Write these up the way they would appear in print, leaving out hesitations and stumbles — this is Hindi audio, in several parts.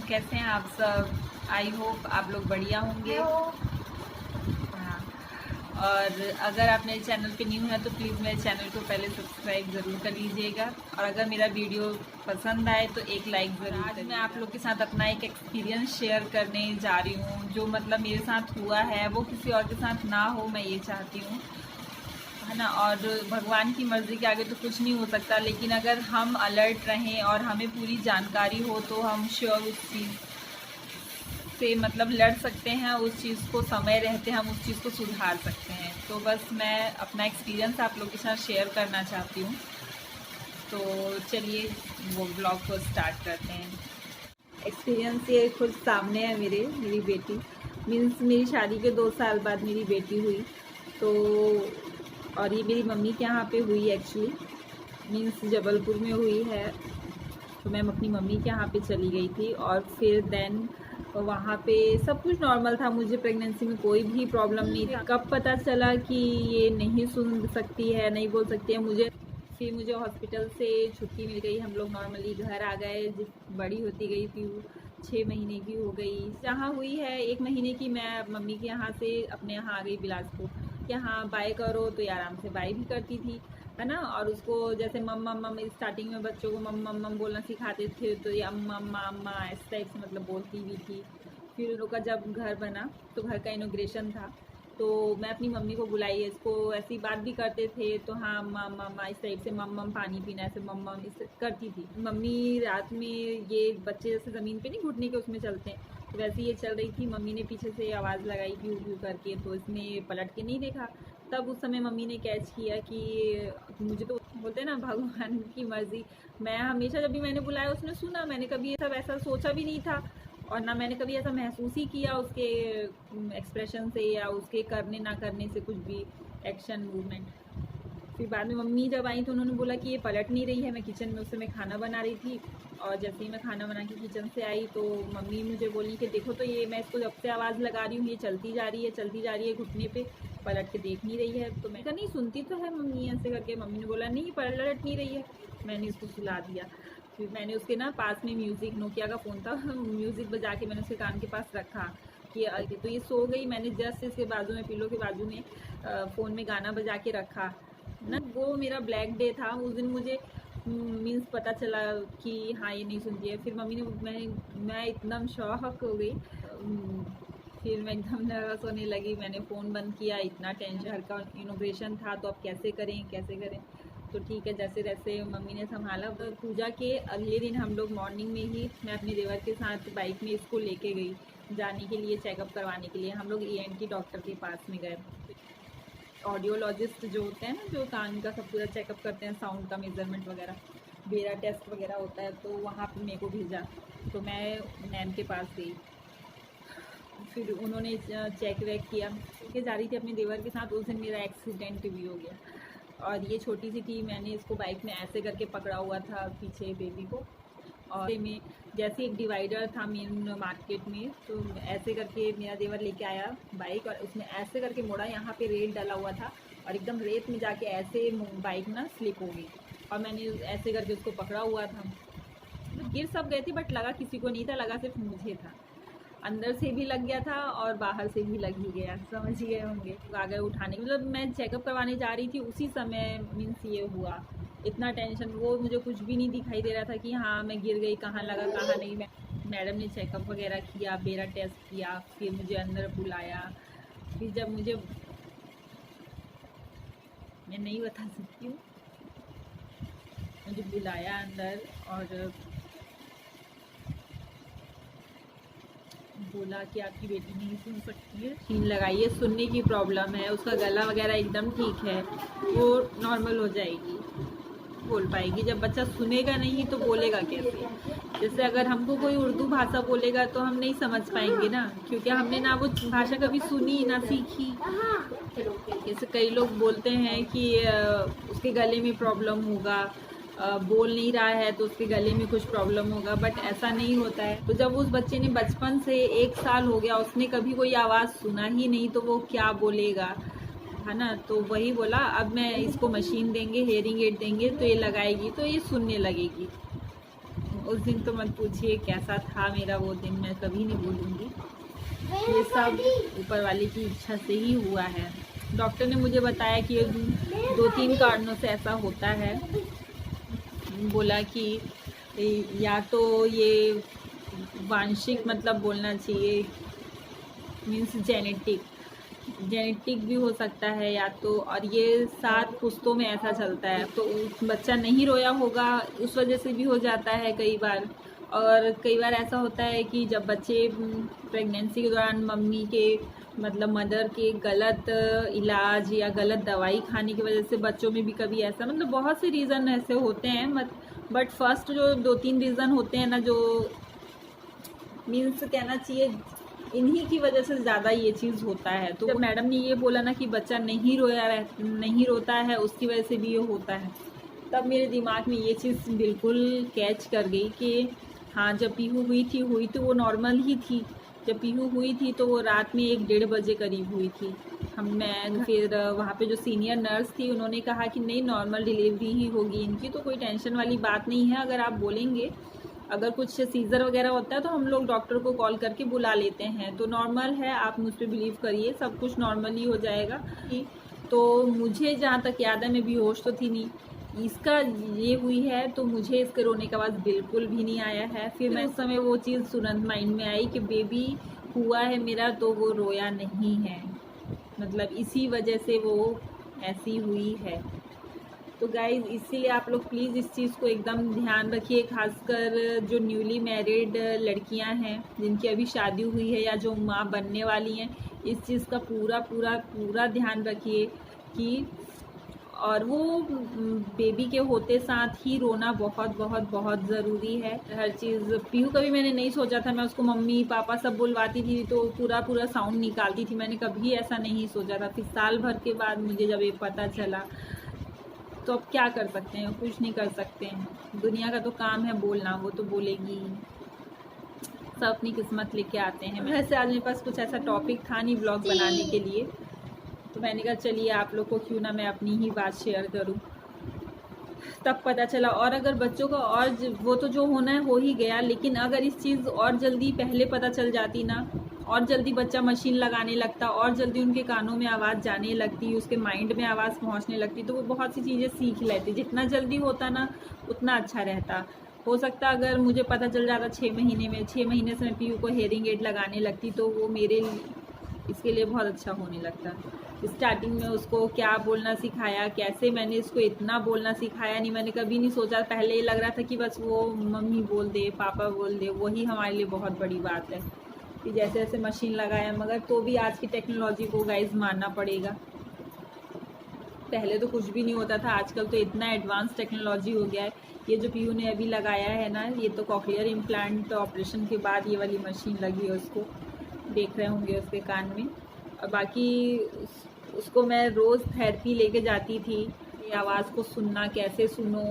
कैसे हैं आप सब? आई होप आप लोग बढ़िया होंगे। हाँ, और अगर आप मेरे चैनल पे न्यू हैं तो प्लीज़ मेरे चैनल को पहले सब्सक्राइब ज़रूर कर लीजिएगा, और अगर मेरा वीडियो पसंद आए तो एक लाइक ज़रूर। आज मैं आप लोग के साथ अपना एक एक्सपीरियंस शेयर करने जा रही हूँ, जो मतलब मेरे साथ हुआ है वो किसी और के साथ ना हो, मैं ये चाहती हूँ, है ना। और भगवान की मर्ज़ी के आगे तो कुछ नहीं हो सकता, लेकिन अगर हम अलर्ट रहें और हमें पूरी जानकारी हो तो हम श्योर उस चीज़ से मतलब लड़ सकते हैं, उस चीज़ को समय रहते हम उस चीज़ को सुधार सकते हैं। तो बस मैं अपना एक्सपीरियंस आप लोग के साथ शेयर करना चाहती हूँ। तो चलिए वो ब्लॉग को स्टार्ट करते हैं। एक्सपीरियंस ये खुद सामने है मेरी बेटी, मीन्स मेरी शादी के 2 साल बाद मेरी बेटी हुई। तो और ये मेरी मम्मी के यहाँ पे हुई एक्चुअली, मीन्स जबलपुर में हुई है। तो मैं अपनी मम्मी के यहाँ पे चली गई थी, और फिर देन वहाँ पे सब कुछ नॉर्मल था, मुझे प्रेगनेंसी में कोई भी प्रॉब्लम नहीं था। कब पता चला कि ये नहीं सुन सकती है, नहीं बोल सकती है, मुझे हॉस्पिटल से छुट्टी मिल गई। हम लोग नॉर्मली घर आ गए। बड़ी होती गई थी, 6 महीने की हो गई। जहाँ हुई है 1 महीने की, मैं मम्मी के यहाँ से अपने यहाँ आ गई बिलासपुर। यहाँ बाय करो तो ये आराम से बाय भी करती थी, है ना। और उसको जैसे मम मम मम स्टार्टिंग में बच्चों को मम मम मम बोलना सिखाते थे, तो ये अम्मा अम्मा अम्मा इस टाइप से मतलब बोलती भी थी। फिर उन लोग का जब घर बना तो घर का इनोग्रेशन था, तो मैं अपनी मम्मी को बुलाई, इसको ऐसी बात भी करते थे तो हाँ अम्मा अम्मा अम्मा इस टाइप से, मम मम पानी पीना, ऐसे मम मम इस करती थी मम्मी। रात में ये बच्चे जैसे ज़मीन पे नहीं घुटने के उसमें चलते हैं, तो वैसे ये चल रही थी। मम्मी ने पीछे से आवाज़ लगाई प्यू प्यू करके, तो इसने पलट के नहीं देखा। तब उस समय मम्मी ने कैच किया कि मुझे तो बोलते हैं ना भगवान की मर्ज़ी। मैं हमेशा जब भी मैंने बुलाया उसने सुना, मैंने कभी ये सब ऐसा सोचा भी नहीं था, और ना मैंने कभी ऐसा महसूस ही किया उसके एक्सप्रेशन से या उसके करने ना करने से, कुछ भी एक्शन मूवमेंट। फिर बाद में मम्मी जब आई तो उन्होंने बोला कि ये पलट नहीं रही है। मैं किचन में उस समय खाना बना रही थी, और जैसे ही मैं खाना बना के किचन से आई तो मम्मी मुझे बोली कि देखो तो ये मैं इसको जब से आवाज़ लगा रही हूँ ये चलती जा रही है घुटने पे, पलट के देख नहीं रही है। तो मैं कहा नहीं सुनती तो है मम्मी ऐसे करके। मम्मी ने बोला नहीं पलट नहीं रही है। मैंने इसको सुला दिया। फिर मैंने उसके ना पास में म्यूज़िक, नोकिया का फ़ोन था, म्यूज़िक बजा के मैंने उसके कान के पास रखा कि तो ये सो गई। मैंने जस्ट इसके बाजू में, पिलो के बाजू में फ़ोन में गाना बजा के रखा ना। वो मेरा ब्लैक डे था उस दिन। मुझे मीन्स पता चला कि हाँ ये नहीं सुनती है। फिर मम्मी ने मैं एकदम शॉक हो गई। फिर मैं एकदम नर्वस होने लगी। मैंने फ़ोन बंद किया, इतना टेंशन, घर का इनॉग्रेशन था तो अब कैसे करें। तो ठीक है जैसे तैसे मम्मी ने संभाला। तो पूजा के अगले दिन हम लोग मॉर्निंग में ही मैं अपने देवर के साथ बाइक में इसको लेके गई जाने के लिए, चेकअप करवाने के लिए। हम लोग ENT डॉक्टर के पास में गए। ऑडियोलॉजिस्ट जो होते हैं ना, जो कान का सब पूरा चेकअप करते हैं, साउंड का मेजरमेंट वगैरह, बेरा टेस्ट वगैरह होता है, तो वहाँ पे मेरे को भेजा। तो मैं नैन के पास गई। फिर उन्होंने चेक वेक किया के जा रही थी अपने देवर के साथ। उस दिन मेरा एक्सीडेंट भी हो गया, और ये छोटी सी थी। मैंने इसको बाइक में ऐसे करके पकड़ा हुआ था पीछे बेबी को, और में जैसे एक डिवाइडर था मेन मार्केट में, तो ऐसे करके मेरा देवर लेके आया बाइक, और उसने ऐसे करके मोड़ा। यहाँ पे रेत डाला हुआ था, और एकदम रेत में जाके ऐसे बाइक ना स्लिप हो गई, और मैंने ऐसे करके उसको पकड़ा हुआ था। तो गिर सब गए थे, बट लगा किसी को नहीं था, लगा सिर्फ मुझे था। अंदर से भी लग गया था और बाहर से भी लग ही गया, समझ गए होंगे। आ गए उठाने, मतलब मैं चेकअप करवाने जा रही थी उसी समय मीन्स ये हुआ। इतना टेंशन, वो मुझे कुछ भी नहीं दिखाई दे रहा था कि हाँ मैं गिर गई, कहाँ लगा कहाँ नहीं। मैडम ने चेकअप वगैरह किया, बेरा टेस्ट किया, फिर मुझे अंदर बुलाया। फिर जब मैं नहीं बता सकती हूँ, मुझे बुलाया अंदर और बोला कि आपकी बेटी नहीं सुन सकती है, मशीन लगाइए, सुनने की प्रॉब्लम है, उसका गला वगैरह एकदम ठीक है, वो नॉर्मल हो जाएगी, बोल पाएगी। जब बच्चा सुनेगा नहीं तो बोलेगा कैसे? जैसे अगर हमको कोई उर्दू भाषा बोलेगा तो हम नहीं समझ पाएंगे ना, क्योंकि हमने ना वो भाषा कभी सुनी ना सीखी। जैसे कई लोग बोलते हैं कि उसके गले में प्रॉब्लम होगा, बोल नहीं रहा है तो उसके गले में कुछ प्रॉब्लम होगा, बट ऐसा नहीं होता है। तो जब उस बच्चे ने बचपन से 1 साल हो गया, उसने कभी कोई आवाज़ सुना ही नहीं, तो वो क्या बोलेगा, है ना। तो वही बोला अब मैं इसको मशीन देंगे, हेयरिंग एड देंगे, तो ये लगाएगी तो ये सुनने लगेगी। उस दिन तो मत पूछिए कैसा था मेरा वो दिन, मैं कभी नहीं भूलूंगी। ये सब ऊपर वाले की इच्छा से ही हुआ है। डॉक्टर ने मुझे बताया कि 2-3 कारणों से ऐसा होता है। बोला कि या तो ये वांशिक मतलब बोलना चाहिए, मीन्स जेनेटिक भी हो सकता है या तो, और ये 7 पुश्तों में ऐसा चलता है। तो बच्चा नहीं रोया होगा उस वजह से भी हो जाता है कई बार। और कई बार ऐसा होता है कि जब बच्चे प्रेगनेंसी के दौरान मम्मी के मतलब मदर के गलत इलाज या गलत दवाई खाने की वजह से बच्चों में भी कभी ऐसा, मतलब बहुत से रीज़न ऐसे होते हैं। बट फर्स्ट जो 2-3 रीज़न होते हैं ना, जो मीन्स कहना चाहिए इन्हीं की वजह से ज़्यादा ये चीज़ होता है। तो जब मैडम ने ये बोला ना कि बच्चा नहीं रोता है उसकी वजह से भी ये होता है, तब मेरे दिमाग में ये चीज़ बिल्कुल कैच कर गई कि हाँ, जब पीहू हुई थी वो नॉर्मल ही थी। जब पीहू हुई थी तो वो रात में 1-1:30 बजे करीब हुई थी। मैं फिर वहाँ पे जो सीनियर नर्स थी उन्होंने कहा कि नहीं, नॉर्मल डिलीवरी ही होगी इनकी, तो कोई टेंशन वाली बात नहीं है। अगर आप बोलेंगे, अगर कुछ सीज़र वगैरह होता है तो हम लोग डॉक्टर को कॉल करके बुला लेते हैं, तो नॉर्मल है, आप मुझ पर बिलीव करिए, सब कुछ नॉर्मल ही हो जाएगा। तो मुझे जहाँ तक याद है, मैं बेहोश तो थी नहीं, इसका ये हुई है तो मुझे इसके रोने का आवाज़ बिल्कुल भी नहीं आया है। फिर मैं उस समय वो चीज़ तुरंत माइंड में आई कि बेबी हुआ है मेरा तो वो रोया नहीं है, मतलब इसी वजह से वो ऐसी हुई है। तो गाइज़ इसीलिए आप लोग प्लीज़ इस चीज़ को एकदम ध्यान रखिए, खासकर जो न्यूली मैरिड लड़कियां हैं जिनकी अभी शादी हुई है या जो माँ बनने वाली हैं, इस चीज़ का पूरा पूरा पूरा ध्यान रखिए कि, और वो बेबी के होते साथ ही रोना बहुत बहुत बहुत ज़रूरी है। हर चीज़ पीहू कभी मैंने नहीं सोचा था, मैं उसको मम्मी पापा सब बुलवाती थी तो पूरा पूरा साउंड निकालती थी, मैंने कभी ऐसा नहीं सोचा था। फिर साल भर के बाद मुझे जब ये पता चला, तो अब क्या कर सकते हैं, कुछ नहीं कर सकते हैं। दुनिया का तो काम है बोलना, वो तो बोलेगी, सब अपनी किस्मत लेके आते हैं। वैसे आज मेरे पास कुछ ऐसा टॉपिक था नहीं ब्लॉग बनाने के लिए, तो मैंने कहा चलिए आप लोग को क्यों ना मैं अपनी ही बात शेयर करूं। तब पता चला, और अगर बच्चों का और वो तो जो होना है हो ही गया, लेकिन अगर इस चीज़ और जल्दी पहले पता चल जाती ना, और जल्दी बच्चा मशीन लगाने लगता, और जल्दी उनके कानों में आवाज़ जाने लगती, उसके माइंड में आवाज़ पहुंचने लगती, तो वो बहुत सी चीज़ें सीख लेते। जितना जल्दी होता ना उतना अच्छा रहता। हो सकता अगर मुझे पता चल जाता 6 महीने में, 6 महीने से मैं पीयू को हेयरिंग एड लगाने लगती, तो वो मेरे इसके लिए बहुत अच्छा होने लगता। स्टार्टिंग में उसको क्या बोलना सिखाया, कैसे मैंने इसको इतना बोलना सिखाया नहीं, मैंने कभी नहीं सोचा। पहले ये लग रहा था कि बस वो मम्मी बोल दे, पापा बोल दे, वही हमारे लिए बहुत बड़ी बात है। कि जैसे जैसे मशीन लगाया, मगर तो भी आज की टेक्नोलॉजी को गाइज मानना पड़ेगा। पहले तो कुछ भी नहीं होता था, आजकल तो इतना एडवांस टेक्नोलॉजी हो गया है। ये जो पीयू ने अभी लगाया है ना, ये तो कॉकलियर इम्प्लांट ऑपरेशन के बाद ये वाली मशीन लगी है उसको, देख रहे होंगे उसके कान में। और बाकी उसको मैं रोज़ थेरेपी लेके जाती थी, ये आवाज़ को सुनना, कैसे सुनो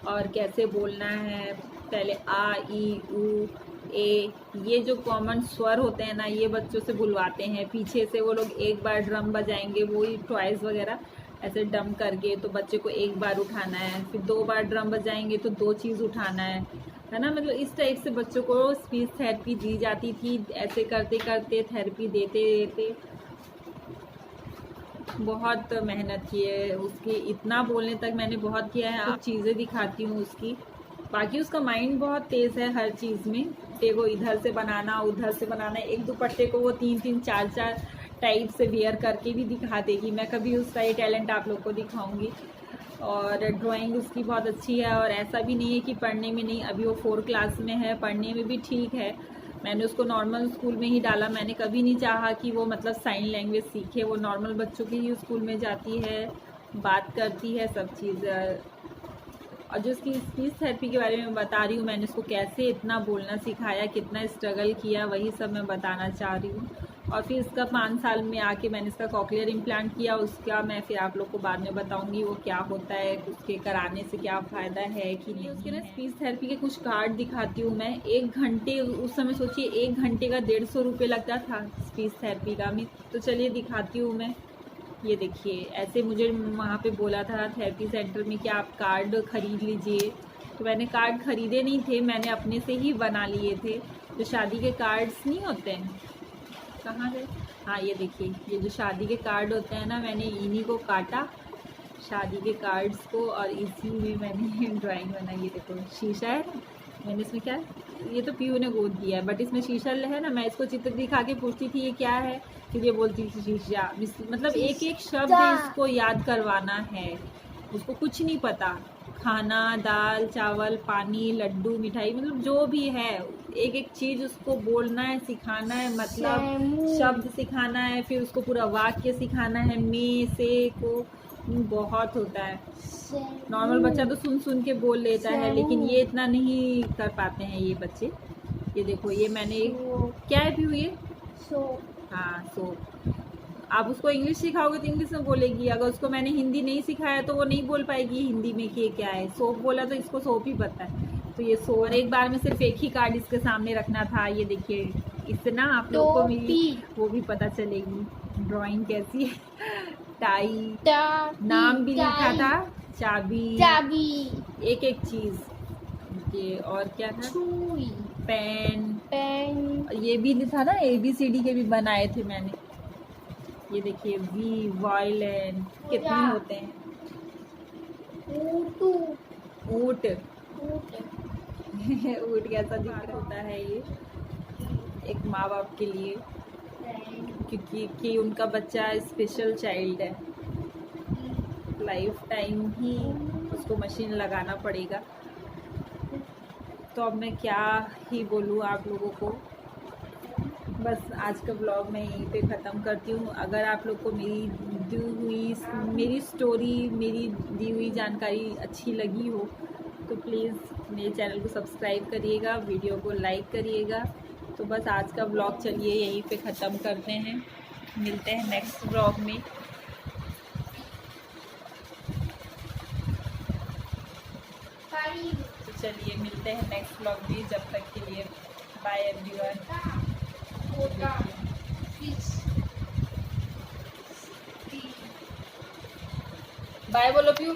और कैसे बोलना है। पहले आ, ई, ऊ, ए, ये जो कॉमन स्वर होते हैं ना, ये बच्चों से बुलवाते हैं। पीछे से वो लोग एक बार ड्रम बजाएंगे, वही टॉयज़ वगैरह ऐसे डम करके, तो बच्चे को एक बार उठाना है, फिर 2 बार ड्रम बजाएंगे तो 2 चीज़ उठाना है ना। मतलब इस टाइप से बच्चों को स्पीच थेरेपी दी जाती थी। ऐसे करते करते थेरेपी देते देते बहुत मेहनत की है उसकी, इतना बोलने तक मैंने बहुत किया है। आप चीज़ें दिखाती हूँ उसकी। बाकी उसका माइंड बहुत तेज़ है हर चीज़ में। देखो इधर से बनाना, उधर से बनाना, एक दुपट्टे को वो 3-3 4-4 टाइप से वेयर करके भी दिखा देगी। मैं कभी उसका ये टैलेंट आप लोग को दिखाऊंगी। और ड्राइंग उसकी बहुत अच्छी है, और ऐसा भी नहीं है कि पढ़ने में नहीं, अभी वो 4 क्लास में है, पढ़ने में भी ठीक है। मैंने उसको नॉर्मल स्कूल में ही डाला, मैंने कभी नहीं चाहा कि वो मतलब साइन लैंग्वेज सीखे। वो नॉर्मल बच्चों के ही स्कूल में जाती है, बात करती है, सब चीज़। और जो उसकी स्पीच थेरेपी के बारे में बता रही हूँ, मैंने उसको कैसे इतना बोलना सिखाया, कितना स्ट्रगल किया, वही सब मैं बताना चाह रही हूँ। और फिर इसका 5 साल में आके मैंने इसका कॉकलियर इम्प्लांट किया। उसका मैं फिर आप लोग को बाद में बताऊंगी वो क्या होता है, उसके कराने से क्या फ़ायदा है कि नहीं। उसके ना स्पीच थेरेपी के कुछ कार्ड दिखाती हूँ मैं। 1 घंटे, उस समय सोचिए 1 घंटे का 150 रुपये लगता था स्पीच थेरेपी का। तो चलिए दिखाती हूँ मैं। ये देखिए, ऐसे मुझे वहाँ पे बोला था थेरेपी सेंटर में कि आप कार्ड ख़रीद लीजिए, तो मैंने कार्ड खरीदे नहीं थे, मैंने अपने से ही बना लिए थे। जो शादी के कार्ड्स नहीं होते हैं, कहाँ गए, हाँ ये देखिए, ये जो शादी के कार्ड होते हैं ना, मैंने इन्हीं को काटा, शादी के कार्ड्स को, और इसी में मैंने ड्राइंग बनाई। ये देखो शीशा है ना, मैंने इसमें क्या है, ये तो पीयू ने गोद दिया है, बट इसमें शीशा है ना। मैं इसको चित्र दिखा के पूछती थी ये क्या है, फिर ये बोलती थी शीशा। मतलब एक एक शब्द इसको याद करवाना है, उसको कुछ नहीं पता। खाना, दाल, चावल, पानी, लड्डू, मिठाई, मतलब जो भी है एक एक चीज़ उसको बोलना है, सिखाना है, मतलब शब्द सिखाना है, फिर उसको पूरा वाक्य सिखाना है। में से को बहुत होता है। नॉर्मल बच्चा तो सुन सुन के बोल लेता है, लेकिन ये इतना नहीं कर पाते हैं ये बच्चे। ये देखो, ये मैंने क्या है पीयू, ये हाँ सोप। आप उसको इंग्लिश सिखाओगे तो इंग्लिश में बोलेगी, अगर उसको मैंने हिंदी नहीं सिखाया तो वो नहीं बोल पाएगी हिंदी में कि ये क्या है। सोप बोला तो इसको सोप ही पता है। तो ये सोप, और एक बार में सिर्फ एक ही कार्ड इसके सामने रखना था। ये देखिए, इससे ना आप लोगों को मेरी वो भी पता चलेगी ड्राइंग कैसी है। टाई, नाम भी लिखा था, चाबी, एक एक चीज। ये और क्या था, पेन, ये भी था ना, ABCD के भी बनाए थे मैंने। ये देखिए, वी, वायलिन, कितने होते हैं। ऊट ऊट कैसा दिख रहा होता है ये एक माँ बाप के लिए, क्योंकि उनका बच्चा स्पेशल चाइल्ड है, लाइफ टाइम ही उसको मशीन लगाना पड़ेगा। तो अब मैं क्या ही बोलूँ आप लोगों को। बस आज का ब्लॉग मैं यहीं पे ख़त्म करती हूँ। अगर आप लोग को मेरी स्टोरी, मेरी दी हुई जानकारी अच्छी लगी हो तो प्लीज़ मेरे चैनल को सब्सक्राइब करिएगा, वीडियो को लाइक करिएगा। तो बस आज का ब्लॉग चलिए यहीं पे ख़त्म करते हैं, मिलते हैं नेक्स्ट ब्लॉग में। तो चलिए मिलते हैं नेक्स्ट ब्लॉग में, जब तक के लिए बाय एवरीवन। बाय बोलो पीयू।